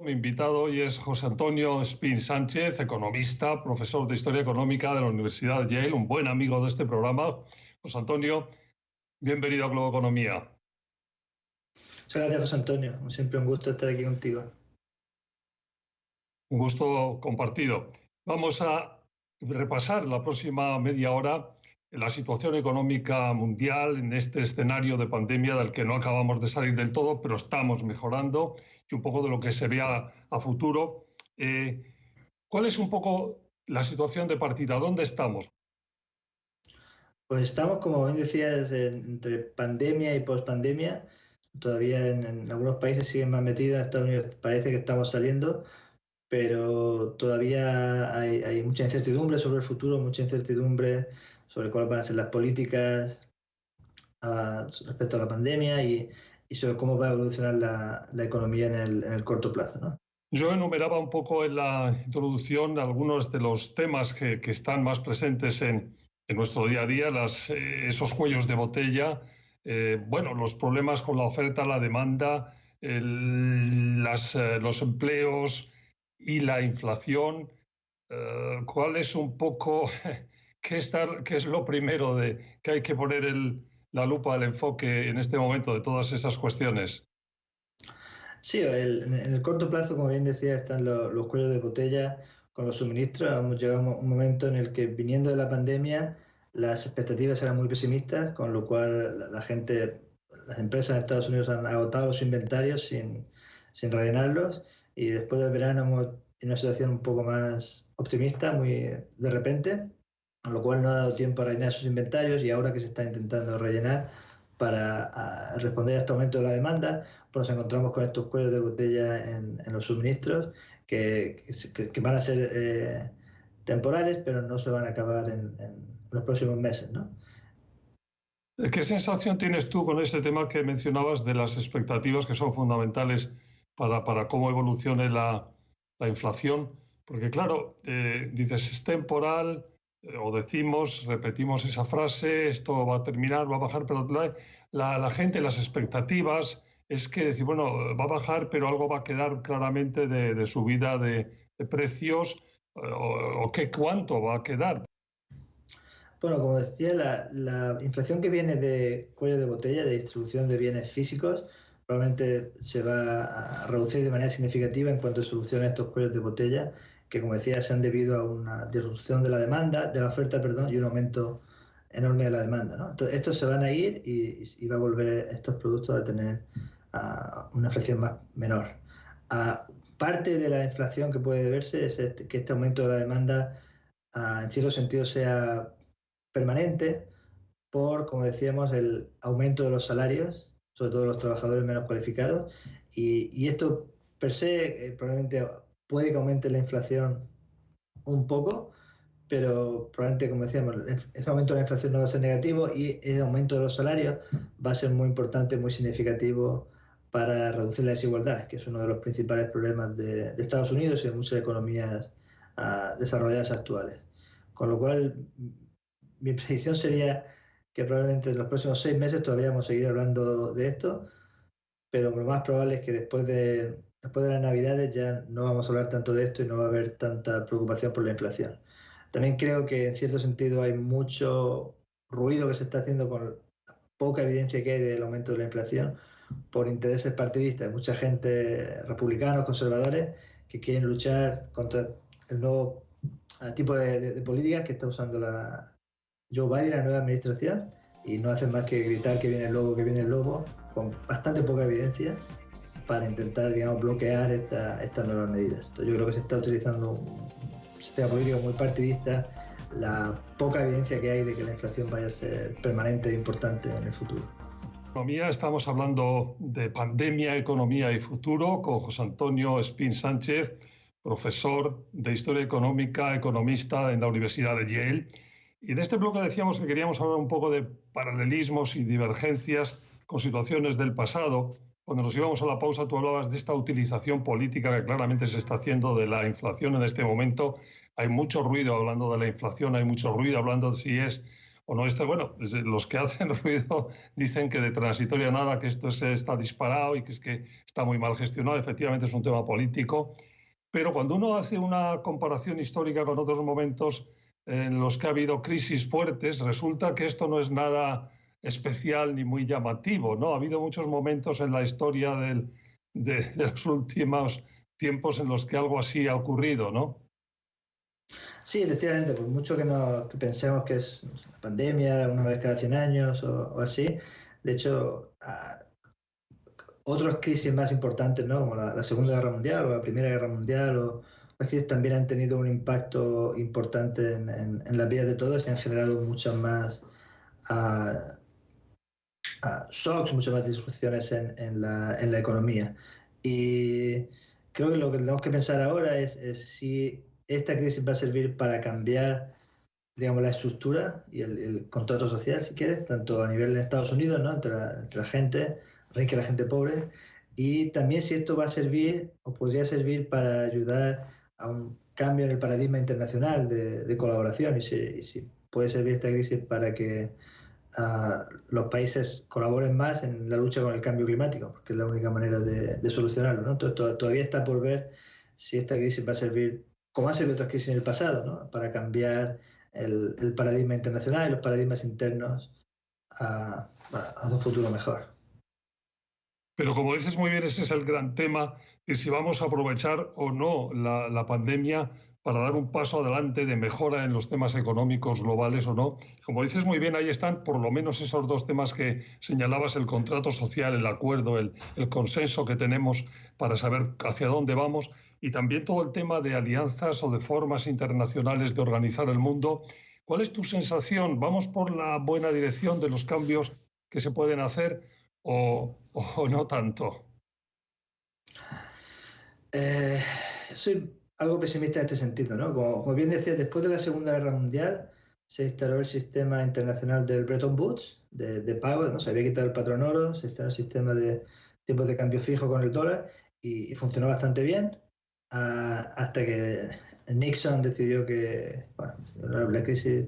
Mi invitado hoy es José Antonio Espín Sánchez, economista, profesor de Historia Económica de la Universidad de Yale, un buen amigo de este programa. José Antonio, bienvenido a Globo Economía. Muchas gracias, José Antonio. Siempre un gusto estar aquí contigo. Un gusto compartido. Vamos a repasar la próxima media hora la situación económica mundial en este escenario de pandemia del que no acabamos de salir del todo, pero estamos mejorando, y un poco de lo que se ve a futuro. ¿Cuál es un poco la situación de partida? ¿Dónde estamos? Pues estamos, como bien decías, entre pandemia y pospandemia. Todavía en algunos países siguen más metidos, en Estados Unidos parece que estamos saliendo, pero todavía hay mucha incertidumbre sobre el futuro, mucha incertidumbre sobre cuáles van a ser las políticas respecto a la pandemia y sobre cómo va a evolucionar la economía en el corto plazo, ¿no? Yo enumeraba un poco en la introducción algunos de los temas que están más presentes en nuestro día a día, esos cuellos de botella, los problemas con la oferta, la demanda, los empleos y la inflación. ¿Cuál es un poco, qué es lo primero que hay que poner la lupa, el enfoque en este momento de todas esas cuestiones? Sí, en el corto plazo, como bien decía, están los cuellos de botella con los suministros. Hemos llegado a un momento en el que, viniendo de la pandemia, las expectativas eran muy pesimistas, con lo cual las empresas de Estados Unidos han agotado los inventarios sin rellenarlos, y después del verano hemos en una situación un poco más optimista, muy de repente, con lo cual no ha dado tiempo a rellenar esos inventarios, y ahora que se está intentando rellenar para responder a este aumento de la demanda, pues nos encontramos con estos cuellos de botella en los suministros que van a ser temporales, pero no se van a acabar en los próximos meses, ¿no? ¿Qué sensación tienes tú con ese tema que mencionabas de las expectativas que son fundamentales para cómo evolucione la inflación? Porque claro, dices es temporal, o repetimos esa frase, esto va a terminar, va a bajar, pero la gente, las expectativas es que decir, bueno, va a bajar, pero algo va a quedar claramente de subida de precios, o cuánto va a quedar. Bueno, como decía, la inflación que viene de cuello de botella, de distribución de bienes físicos, probablemente se va a reducir de manera significativa en cuanto solucione estos cuellos de botella, que, como decía, se han debido a una disrupción de de la oferta, y un aumento enorme de la demanda, ¿no? Entonces, estos se van a ir y va a volver estos productos a tener una inflación menor. Parte de la inflación que puede deberse es que este aumento de la demanda, en cierto sentido, sea permanente como decíamos, el aumento de los salarios, sobre todo los trabajadores menos cualificados, y esto per se probablemente puede que aumente la inflación un poco, pero probablemente, como decíamos, ese aumento de la inflación no va a ser negativo, y el aumento de los salarios va a ser muy importante, muy significativo para reducir la desigualdad, que es uno de los principales problemas de Estados Unidos y de muchas economías desarrolladas actuales. Con lo cual, mi predicción sería que probablemente en los próximos 6 meses todavía vamos a seguir hablando de esto, pero lo más probable es que después de las Navidades ya no vamos a hablar tanto de esto y no va a haber tanta preocupación por la inflación. También creo que, en cierto sentido, hay mucho ruido que se está haciendo con la poca evidencia que hay del aumento de la inflación por intereses partidistas. Mucha gente, republicanos, conservadores, que quieren luchar contra el nuevo tipo de políticas que está usando Joe Biden, la nueva administración, y no hacen más que gritar que viene el lobo, con bastante poca evidencia, para intentar, digamos, bloquear estas nuevas medidas. Entonces, yo creo que se está utilizando un sistema político muy partidista, la poca evidencia que hay de que la inflación vaya a ser permanente e importante en el futuro. Economía, estamos hablando de pandemia, economía y futuro con José Antonio Espín Sánchez, profesor de Historia Económica, economista en la Universidad de Yale. Y en este bloque decíamos que queríamos hablar un poco de paralelismos y divergencias con situaciones del pasado. Cuando nos íbamos a la pausa, tú hablabas de esta utilización política que claramente se está haciendo de la inflación en este momento. Hay mucho ruido hablando de la inflación, hay mucho ruido hablando de si es o no esté. Bueno, los que hacen ruido dicen que de transitoria nada, que esto está disparado y que es que está muy mal gestionado. Efectivamente es un tema político, pero cuando uno hace una comparación histórica con otros momentos en los que ha habido crisis fuertes, resulta que esto no es nada especial ni muy llamativo, ¿no? Ha habido muchos momentos en la historia de los últimos tiempos en los que algo así ha ocurrido, ¿no? Sí, efectivamente, por mucho que pensemos que es una pandemia una vez cada 100 años o así, de hecho, otras crisis más importantes, ¿no? Como la Segunda Guerra Mundial o la Primera Guerra Mundial, o las crisis también han tenido un impacto importante en las vidas de todos y han generado muchas más shocks, muchas más disrupciones en la economía. Y creo que lo que tenemos que pensar ahora es si esta crisis va a servir para cambiar, digamos, la estructura y el contrato social, si quieres, tanto a nivel de Estados Unidos, ¿no? entre la gente rica y la gente pobre, y también si esto va a servir o podría servir para ayudar a un cambio en el paradigma internacional de colaboración, y si puede servir esta crisis para que los países colaboren más en la lucha con el cambio climático, porque es la única manera de solucionarlo, ¿no? Entonces, todavía está por ver si esta crisis va a servir, como han servido otras crisis en el pasado, ¿no? Para cambiar el paradigma internacional y los paradigmas internos a un futuro mejor. Pero como dices muy bien, ese es el gran tema, de si vamos a aprovechar o no la pandemia para dar un paso adelante de mejora en los temas económicos globales o no. Como dices muy bien, ahí están por lo menos esos dos temas que señalabas: el contrato social, el acuerdo, el consenso que tenemos para saber hacia dónde vamos, y también todo el tema de alianzas o de formas internacionales de organizar el mundo. ¿Cuál es tu sensación? ¿Vamos por la buena dirección de los cambios que se pueden hacer o no tanto? Soy algo pesimista en este sentido, ¿no? Como bien decía, después de la Segunda Guerra Mundial se instaló el sistema internacional del Bretton Woods, de pago, ¿no? Se había quitado el patrón oro, se instaló el sistema de tipos de cambio fijo con el dólar y funcionó bastante bien, hasta que Nixon decidió que, bueno, la crisis,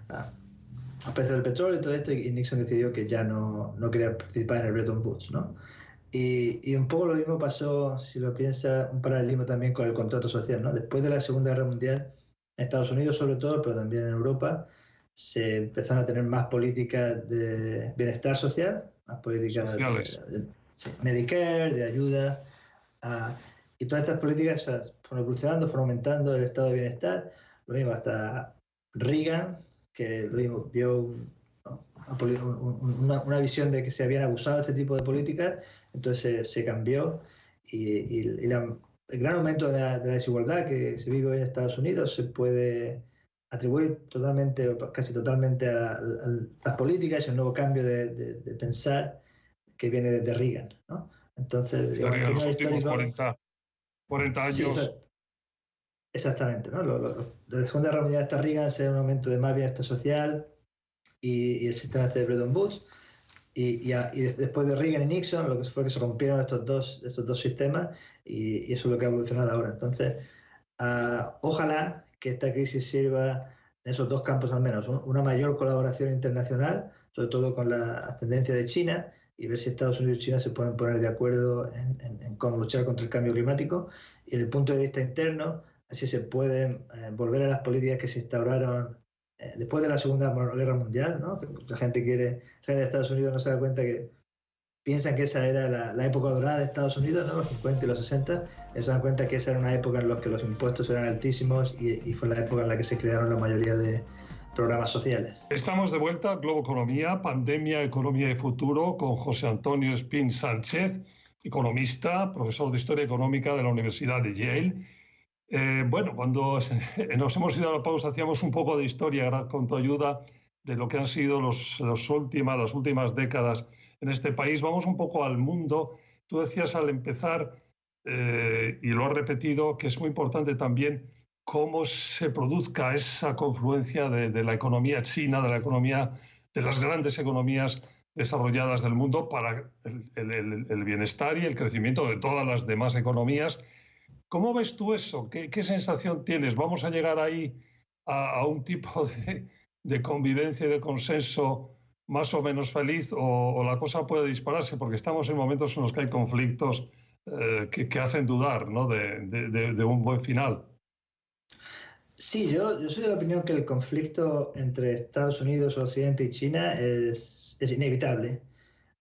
a precio del petróleo y todo esto, y Nixon decidió que ya no quería participar en el Bretton Woods, ¿no? Y un poco lo mismo pasó, si lo piensas, un paralelismo también con el contrato social, ¿no? Después de la Segunda Guerra Mundial, en Estados Unidos sobre todo, pero también en Europa, se empezaron a tener más políticas de bienestar social, más políticas sí, Medicare, de ayuda, y todas estas políticas fueron evolucionando, fueron aumentando el estado de bienestar. Lo mismo hasta Reagan, que lo mismo vio una visión de que se habían abusado de este tipo de políticas, entonces se cambió, y el gran aumento de la desigualdad que se vive hoy en Estados Unidos se puede atribuir totalmente, casi totalmente a las políticas y el nuevo cambio de pensar que viene desde Reagan, ¿no? Entonces, digamos, en En los términos últimos históricos, 40 sí, años. exactamente, ¿no? De la Segunda Guerra Mundial hasta Reagan se da un aumento de más bienestar social y el sistema de Bretton Woods. Y después de Reagan y Nixon, lo que fue que se rompieron estos dos sistemas, y eso es lo que ha evolucionado ahora. Entonces, ojalá que esta crisis sirva en esos dos campos al menos: una mayor colaboración internacional, sobre todo con la ascendencia de China, y ver si Estados Unidos y China se pueden poner de acuerdo en cómo luchar contra el cambio climático, y desde el punto de vista interno, ver si se pueden volver a las políticas que se instauraron después de la Segunda Guerra Mundial, ¿no? Que la gente de Estados Unidos no se da cuenta que piensan que esa era la época dorada de Estados Unidos, ¿no? Los 50 y los 60, se dan cuenta que esa era una época en la que los impuestos eran altísimos, y fue la época en la que se crearon la mayoría de programas sociales. Estamos de vuelta a Globo Economía, Pandemia, Economía y Futuro, con José Antonio Espín Sánchez, economista, profesor de Historia Económica de la Universidad de Yale. Bueno, cuando nos hemos ido a la pausa hacíamos un poco de historia con tu ayuda de lo que han sido las últimas décadas en este país. Vamos un poco al mundo. Tú decías al empezar, y lo has repetido, que es muy importante también cómo se produzca esa confluencia de la economía china, de la economía, de las grandes economías desarrolladas del mundo para el bienestar y el crecimiento de todas las demás economías. ¿Cómo ves tú eso? ¿Qué sensación tienes? ¿Vamos a llegar ahí a un tipo de convivencia y de consenso más o menos feliz, o la cosa puede dispararse, porque estamos en momentos en los que hay conflictos que hacen dudar, ¿no?, de un buen final. Sí, yo soy de la opinión que el conflicto entre Estados Unidos, Occidente y China es inevitable.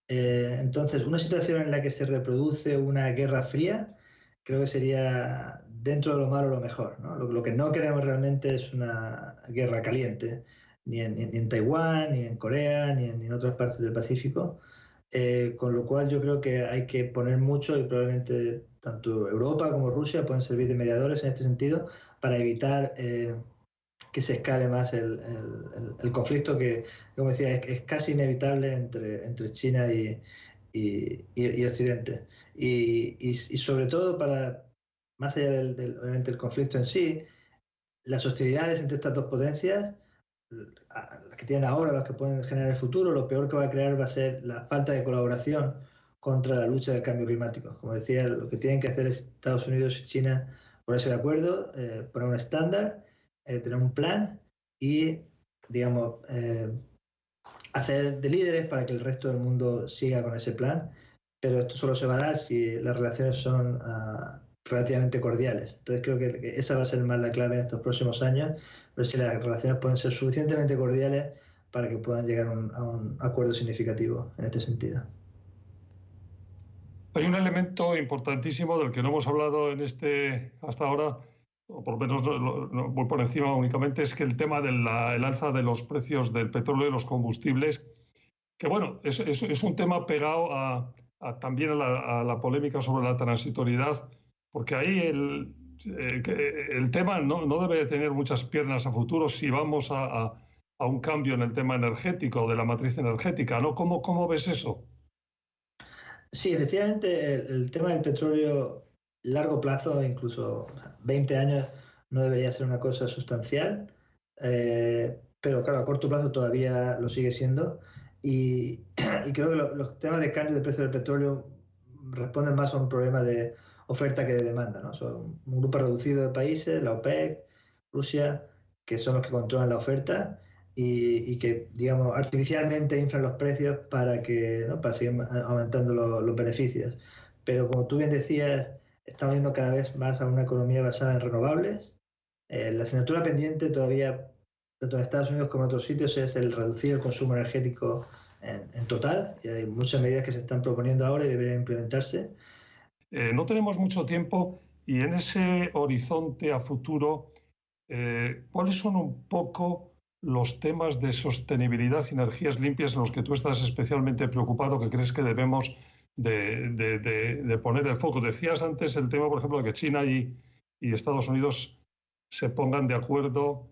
Entonces, una situación en la que se reproduce una guerra fría, creo que sería, dentro de lo malo, lo mejor, ¿no? Lo que no queremos realmente es una guerra caliente, ni en Taiwán, ni en Corea, ni en otras partes del Pacífico. Con lo cual yo creo que hay que poner mucho, y probablemente tanto Europa como Rusia pueden servir de mediadores en este sentido para evitar que se escale más el conflicto que, como decía, es casi inevitable entre China y Occidente. Y sobre todo, más allá obviamente, el conflicto en sí, las hostilidades entre estas dos potencias, las que tienen ahora, las que pueden generar el futuro, lo peor que va a crear va a ser la falta de colaboración contra la lucha del cambio climático. Como decía, lo que tienen que hacer Estados Unidos y China, ponerse de acuerdo, poner un estándar, tener un plan y, digamos, hacer de líderes para que el resto del mundo siga con ese plan. Pero esto solo se va a dar si las relaciones son relativamente cordiales. Entonces creo que esa va a ser más la clave en estos próximos años, ver si las relaciones pueden ser suficientemente cordiales para que puedan llegar a un acuerdo significativo en este sentido. Hay un elemento importantísimo del que no hemos hablado hasta ahora, o por lo menos voy por encima únicamente, es que el tema del alza de los precios del petróleo y los combustibles, que bueno, es un tema pegado también a la polémica sobre la transitoriedad, porque ahí el tema no debe tener muchas piernas a futuro si vamos a un cambio en el tema energético, de la matriz energética, ¿no? ¿Cómo ves eso? Sí, efectivamente, el tema del petróleo, largo plazo, incluso 20 años, no debería ser una cosa sustancial, pero claro, a corto plazo todavía lo sigue siendo. Y creo que los temas de cambio de precio del petróleo responden más a un problema de oferta que de demanda, ¿no? Son un grupo reducido de países, la OPEC, Rusia, que son los que controlan la oferta y que, digamos, artificialmente inflan los precios para seguir aumentando los beneficios. Pero como tú bien decías, estamos yendo cada vez más a una economía basada en renovables. La asignatura pendiente todavía, tanto en Estados Unidos como en otros sitios, es el reducir el consumo energético en total, y hay muchas medidas que se están proponiendo ahora y deberían implementarse. No tenemos mucho tiempo, y en ese horizonte a futuro, ¿cuáles son un poco los temas de sostenibilidad y energías limpias en los que tú estás especialmente preocupado, que crees que debemos de poner el foco? Decías antes el tema, por ejemplo, de que China y Estados Unidos se pongan de acuerdo.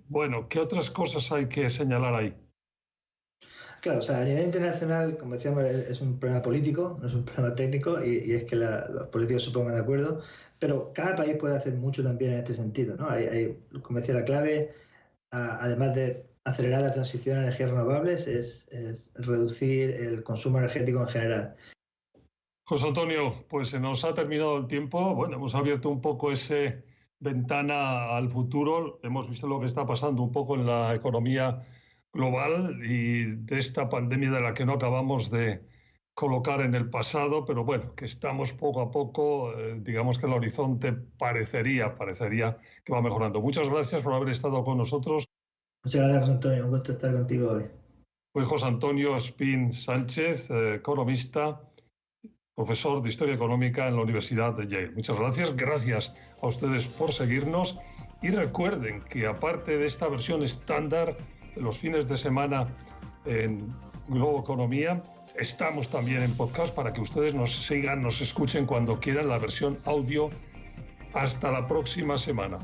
Bueno, ¿qué otras cosas hay que señalar ahí? Claro, o sea, a nivel internacional, como decíamos, es un problema político, no es un problema técnico, y es que los políticos se pongan de acuerdo, pero cada país puede hacer mucho también en este sentido, ¿no? Como decía, la clave, además de acelerar la transición a energías renovables, es reducir el consumo energético en general. José Antonio, pues se nos ha terminado el tiempo. Bueno, hemos abierto un poco esa ventana al futuro. Hemos visto lo que está pasando un poco en la economía global y de esta pandemia de la que no acabamos de colocar en el pasado, pero bueno, que estamos poco a poco, digamos que el horizonte parecería que va mejorando. Muchas gracias por haber estado con nosotros. Muchas gracias, José Antonio. Un gusto estar contigo hoy. Soy José Antonio Espín Sánchez, economista, profesor de Historia Económica en la Universidad de Yale. Muchas gracias. Gracias a ustedes por seguirnos. Y recuerden que aparte de esta versión estándar de los fines de semana en Globo Economía, estamos también en podcast para que ustedes nos sigan, nos escuchen cuando quieran la versión audio. Hasta la próxima semana.